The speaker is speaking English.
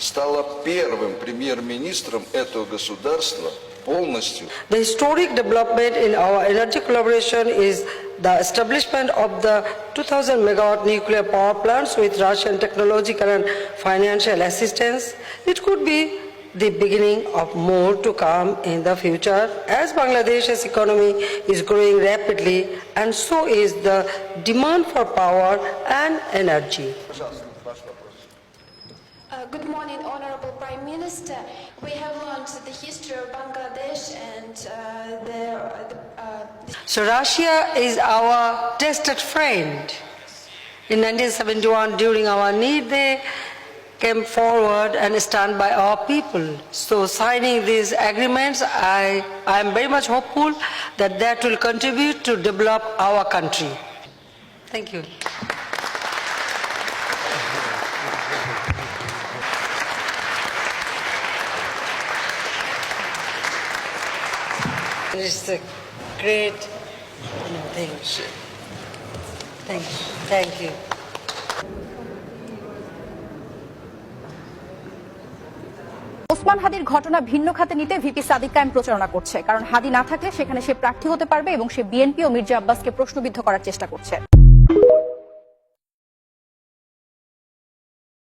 стала первым премьер-министром этого государства полностью. The historic development in our energy collaboration is the establishment of the 2,000 megawatt nuclear power plants with Russian technological and financial assistance. It could be the beginning of more to come in the future, as Bangladesh's economy is growing rapidly and so is the demand for power and energy. Good morning, Honorable Prime Minister. We have learned the history of Bangladesh and So Russia is our tested friend. In 1971, during our need, they came forward and stand by our people. So signing these agreements, I am very much hopeful that that will contribute to develop our country. Thank you. It's a great thing. Thank you. Osman হাদির ঘটনা ভিন্ন খাতে নিতে VP Sadiq কায়েম প্রচারণা করছে, কারণ হাদি না থাকলে সেখানে সে প্রার্থী হতে পারবে এবং সে বিএনপি ও মির্জা আব্বাসকে প্রশ্নবিদ্ধ করার চেষ্টা করছে।